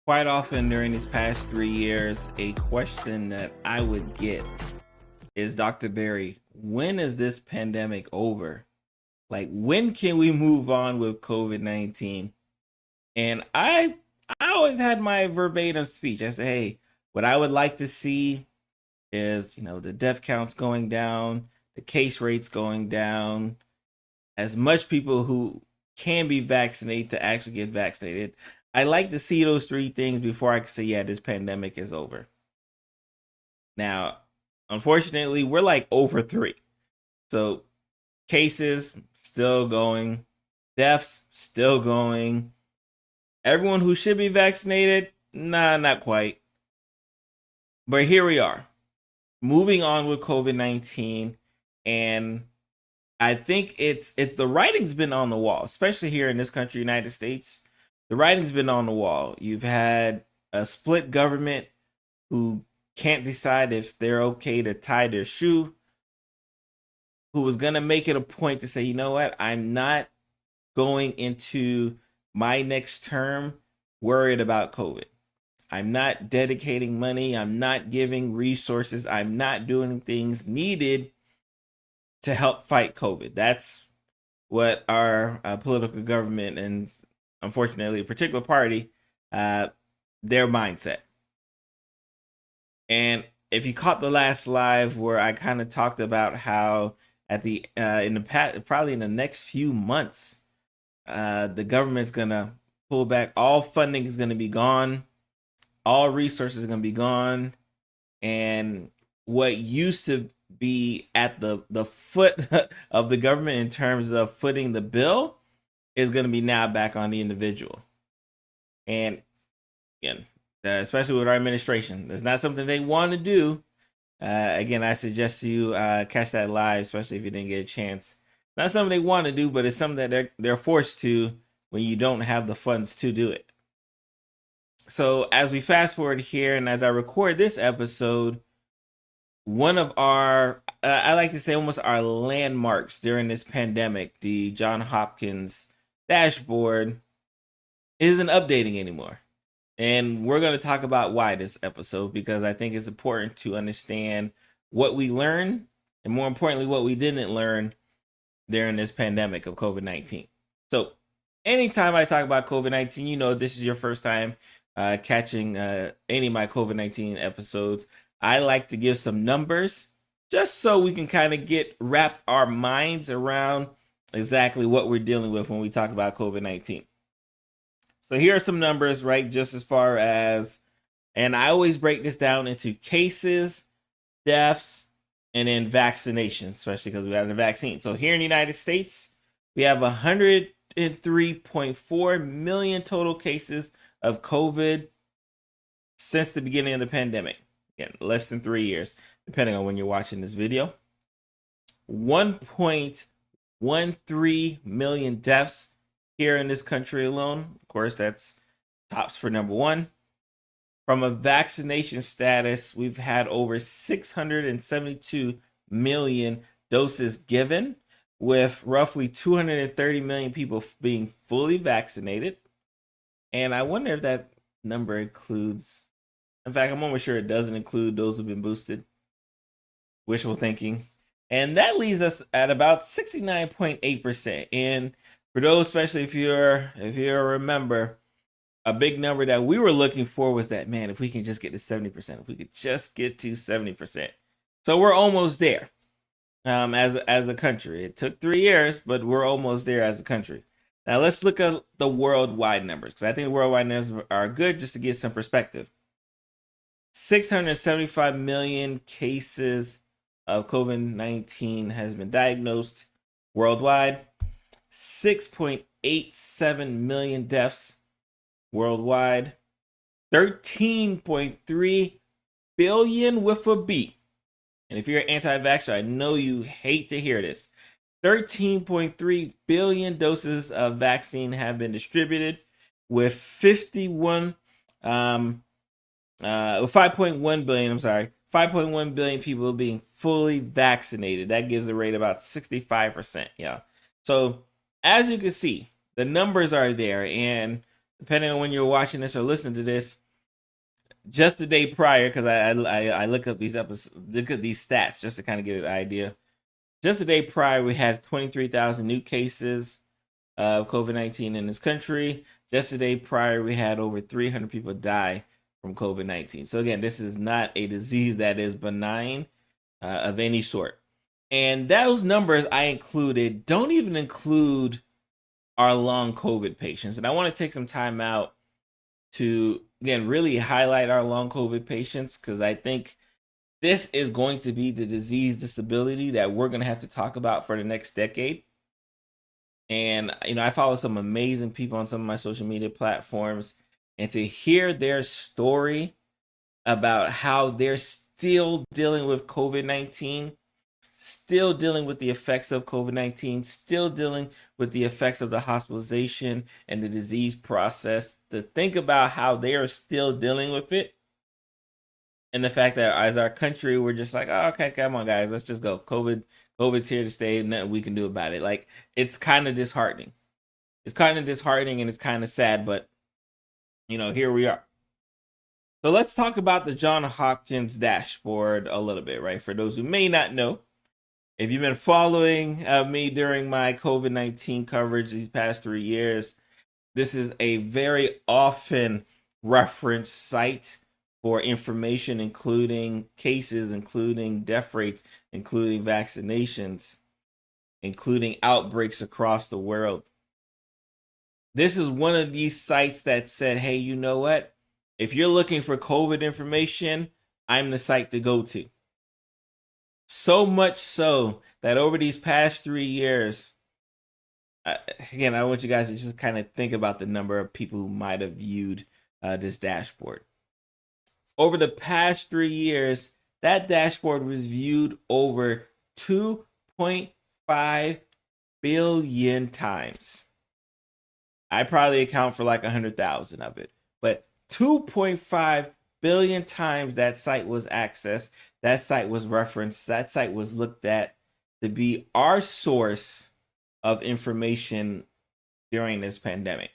Quite often during these past 3 years, a question that I would get is, Dr. Barry, when is this pandemic over? Like, when can we move on with COVID-19? And I always had my verbatim speech. I said, hey, what I would like to see is, the death counts going down, the case rates going down, as much people who can be vaccinated to actually get vaccinated. I like to see those three things before I can say, yeah, this pandemic is over. Now, unfortunately, we're like over three. So cases still going, deaths still going. Everyone who should be vaccinated, nah, not quite. But here we are, moving on with COVID-19, and I think it's the writing's been on the wall, especially here in this country, United States. The writing's been on the wall. You've had a split government who can't decide if they're okay to tie their shoe, who was going to make it a point to say, you know what, I'm not going into my next term worried about COVID. I'm not dedicating money. I'm not giving resources. I'm not doing things needed to help fight COVID. That's what our political government and, unfortunately, a particular party, their mindset. And if you caught the last live where I kind of talked about how at the in the past, probably in the next few months, the government's gonna pull back. All funding is gonna be gone. All resources are gonna be gone, and what used to be at the foot of the government in terms of footing the bill is going to be now back on the individual. And again, especially with our administration, it's not something they want to do. Again, I suggest you catch that live, especially if you didn't get a chance. Not something they want to do, but it's something that they're forced to when you don't have the funds to do it. So as we fast forward here, and as I record this episode, one of our, I like to say almost our landmarks during this pandemic, the Johns Hopkins dashboard, isn't updating anymore. And we're going to talk about why this episode, because I think it's important to understand what we learned and, more importantly, what we didn't learn during this pandemic of COVID-19. So anytime I talk about COVID-19, this is your first time catching any of my COVID-19 episodes. I like to give some numbers just so we can kind of wrap our minds around exactly what we're dealing with when we talk about COVID-19. So here are some numbers, right? Just as far as, and I always break this down into cases, deaths, and then vaccinations, especially because we have the vaccine. So here in the United States, we have 103.4 million total cases of COVID since the beginning of the pandemic. Again, less than 3 years, depending on when you're watching this video. 1.13 million deaths here in this country alone. Of course, that's tops for number one. From a vaccination status, we've had over 672 million doses given, with roughly 230 million people being fully vaccinated. And I wonder if that number includes, in fact, I'm almost sure it doesn't include those who've been boosted. Wishful thinking. And that leaves us at about 69.8%. And for those, especially if you remember, a big number that we were looking for was that, man, if we can just get to 70%, if we could just get to 70%. So we're almost there as a country. It took 3 years, but we're almost there as a country. Now let's look at the worldwide numbers, because I think the worldwide numbers are good just to get some perspective. 675 million cases of COVID-19 has been diagnosed worldwide. 6.87 million deaths worldwide. 13.3 billion with a B. And if you're an anti-vaxxer, I know you hate to hear this. 13.3 billion doses of vaccine have been distributed, with 5.1 billion people being fully vaccinated. That gives a rate about 65%. Yeah. So as you can see, the numbers are there, and depending on when you're watching this or listening to this, just the day prior, because I look up these episodes, look at these stats just to kind of get an idea. Just the day prior, we had 23,000 new cases of COVID-19 in this country. Just the day prior, we had over 300 people die from COVID-19. So again, this is not a disease that is benign of any sort. And those numbers I included don't even include our long COVID patients. And I want to take some time out to, again, really highlight our long COVID patients, because I think this is going to be the disease disability that we're going to have to talk about for the next decade. And, I follow some amazing people on some of my social media platforms, and to hear their story about how they're still dealing with COVID-19, still dealing with the effects of COVID-19, still dealing with the effects of the hospitalization and the disease process, to think about how they are still dealing with it. And the fact that as our country, we're just like, oh, okay, come on, guys, let's just go. COVID's here to stay, and nothing we can do about it. Like, it's kind of disheartening. It's kind of disheartening and it's kind of sad, but here we are. So let's talk about the Johns Hopkins dashboard a little bit, right? For those who may not know, if you've been following me during my COVID-19 coverage these past 3 years, this is a very often referenced site for information, including cases, including death rates, including vaccinations, including outbreaks across the world. This is one of these sites that said, hey, you know what? If you're looking for COVID information, I'm the site to go to. So much so that over these past 3 years, again, I want you guys to just kind of think about the number of people who might have viewed this dashboard. Over the past 3 years, that dashboard was viewed over 2.5 billion times. I probably account for like 100,000 of it, but 2.5 billion times that site was accessed, that site was referenced, that site was looked at to be our source of information during this pandemic.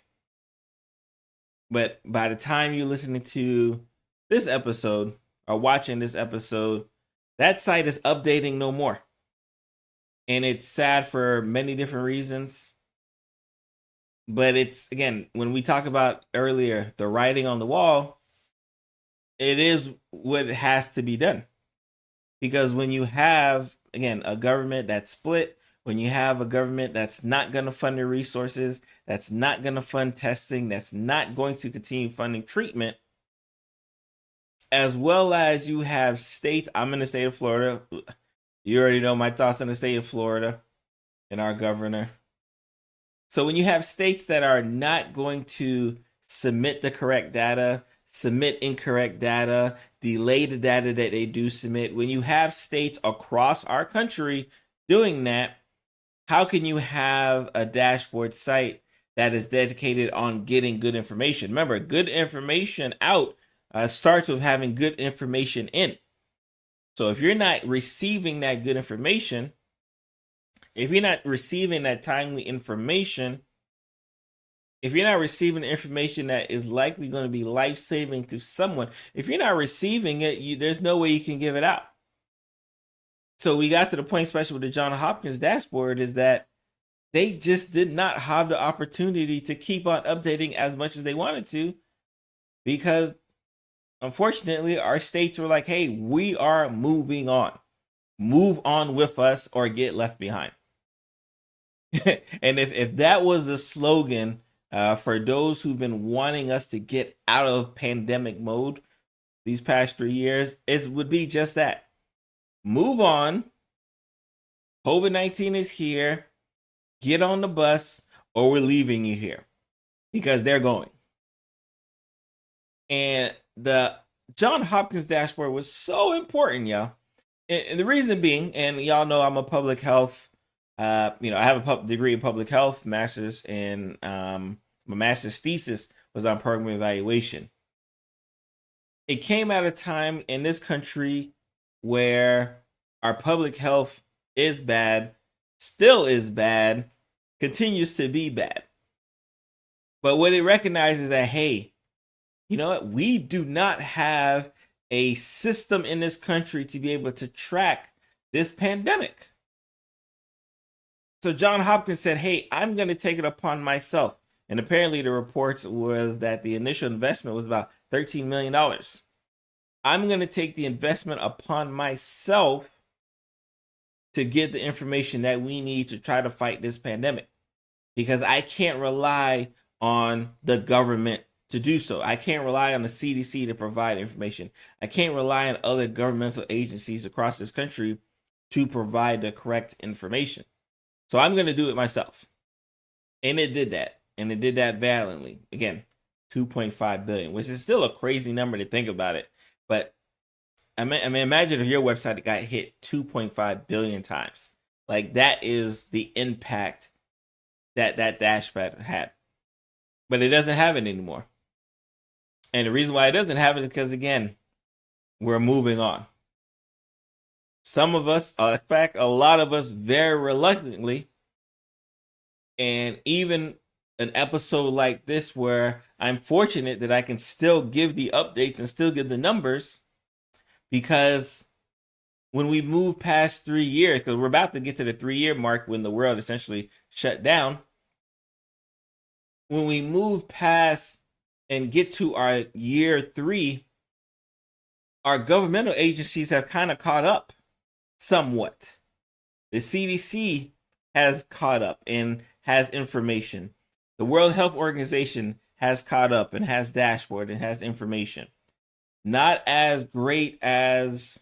But by the time you're listening to this episode or watching this episode, that site is updating no more. And it's sad for many different reasons. But it's, again, when we talk about earlier, the writing on the wall, it is what has to be done. Because when you have, again, a government that's split, when you have a government that's not going to fund the resources, that's not going to fund testing, that's not going to continue funding treatment, as well as you have states, I'm in the state of Florida. You already know my thoughts on the state of Florida and our governor. So when you have states that are not going to submit the correct data, submit incorrect data, delay the data that they do submit, when you have states across our country doing that, how can you have a dashboard site that is dedicated on getting good information? Remember, good information out starts with having good information in. So if you're not receiving that good information, if you're not receiving that timely information, if you're not receiving information that is likely going to be life-saving to someone, if you're not receiving it, there's no way you can give it out. So we got to the point, especially with the Johns Hopkins dashboard, is that they just did not have the opportunity to keep on updating as much as they wanted to, because unfortunately our states were like, hey, we are moving on. Move on with us or get left behind. And if that was the slogan for those who've been wanting us to get out of pandemic mode these past 3 years, it would be just that. Move on. COVID-19 is here. Get on the bus or we're leaving you here, because they're going. And the Johns Hopkins dashboard was so important, y'all. And the reason being, and y'all know I'm a public health, I have a degree in public health, master's in, my master's thesis was on program evaluation. It came at a time in this country where our public health is bad, still is bad, continues to be bad. But what it recognizes is that, hey, you know what? We do not have a system in this country to be able to track this pandemic. So Johns Hopkins said, hey, I'm going to take it upon myself. And apparently the reports was that the initial investment was about $13 million. I'm going to take the investment upon myself to get the information that we need to try to fight this pandemic, because I can't rely on the government to do so. I can't rely on the CDC to provide information. I can't rely on other governmental agencies across this country to provide the correct information. So I'm going to do it myself. And it did that. And it did that valiantly. Again, 2.5 billion, which is still a crazy number to think about it. But I mean, imagine if your website got hit 2.5 billion times. Like, that is the impact that dashpad had. But it doesn't have it anymore. And the reason why it doesn't have it is because, again, we're moving on. Some of us, in fact, a lot of us, very reluctantly. And even an episode like this, where I'm fortunate that I can still give the updates and still give the numbers, because when we move past 3 years, because we're about to get to the 3-year mark when the world essentially shut down, when we move past and get to our year 3, our governmental agencies have kind of caught up somewhat. The CDC has caught up and has information. The World Health Organization has caught up and has dashboard and has information. Not as great as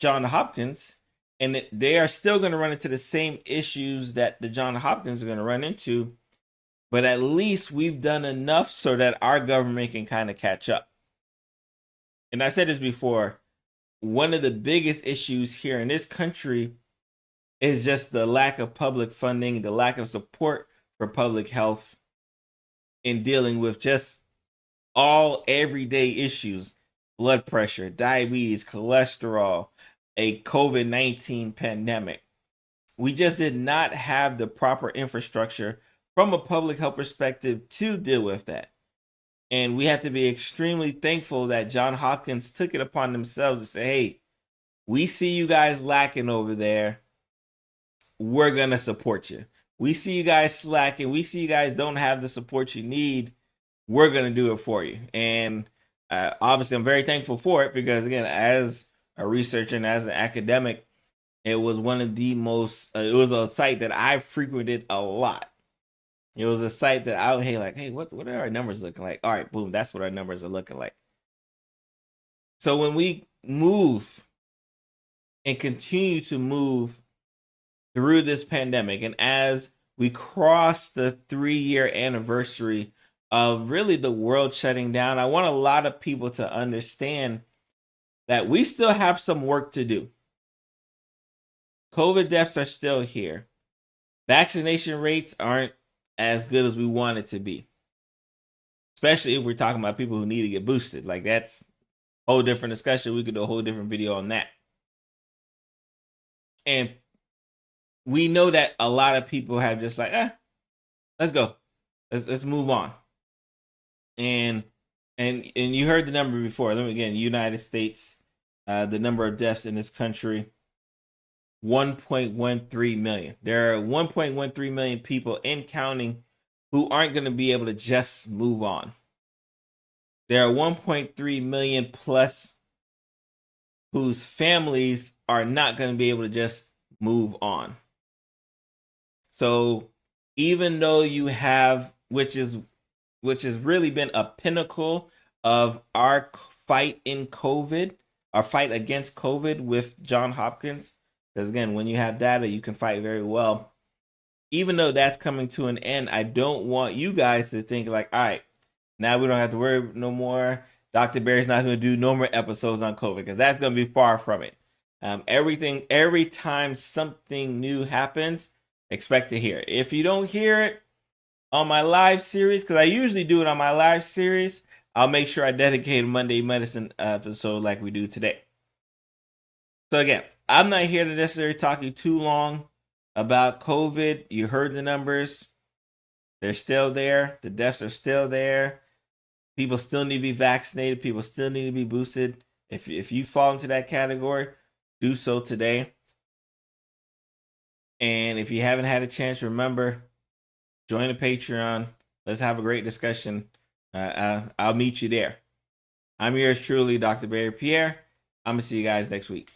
Johns Hopkins, and they are still going to run into the same issues that the Johns Hopkins are going to run into, but at least we've done enough so that our government can kind of catch up. And I said this before, one of the biggest issues here in this country is just the lack of public funding, the lack of support for public health in dealing with just all everyday issues: blood pressure, diabetes, cholesterol, a COVID-19 pandemic. We just did not have the proper infrastructure from a public health perspective to deal with that. And we have to be extremely thankful that Johns Hopkins took it upon themselves to say, hey, we see you guys lacking over there. We're going to support you. We see you guys slacking. We see you guys don't have the support you need. We're going to do it for you. And obviously, I'm very thankful for it, because, again, as a researcher and as an academic, it was one of the most, it was a site that I frequented a lot. It was a site that I would, hey, what are our numbers looking like? All right, boom, that's what our numbers are looking like. So when we move and continue to move through this pandemic, and as we cross the 3-year anniversary of really the world shutting down, I want a lot of people to understand that we still have some work to do. COVID deaths are still here. Vaccination rates aren't as good as we want it to be, especially if we're talking about people who need to get boosted. Like, that's a whole different discussion. We could do a whole different video on that. And we know that a lot of people have just like, let's go, let's move on. And you heard the number before. Let me again, United States, the number of deaths in this country, 1.13 million. There are 1.13 million people and counting who aren't going to be able to just move on. There are 1.3 million plus whose families are not going to be able to just move on. So even though you have, which has really been a pinnacle of our fight in COVID, our fight against COVID with Johns Hopkins, because again, when you have data, you can fight very well. Even though that's coming to an end, I don't want you guys to think like, all right, now we don't have to worry no more. Dr. Barry's not going to do no more episodes on COVID, because that's going to be far from it. Every time something new happens, expect to hear it. If you don't hear it on my live series, because I usually do it on my live series, I'll make sure I dedicate a Monday Medicine episode like we do today. So again, I'm not here to necessarily talk to you too long about COVID. You heard the numbers. They're still there. The deaths are still there. People still need to be vaccinated. People still need to be boosted. If you fall into that category, do so today. And if you haven't had a chance, remember, join the Patreon. Let's have a great discussion. I'll meet you there. I'm yours truly, Dr. Barry Pierre. I'm going to see you guys next week.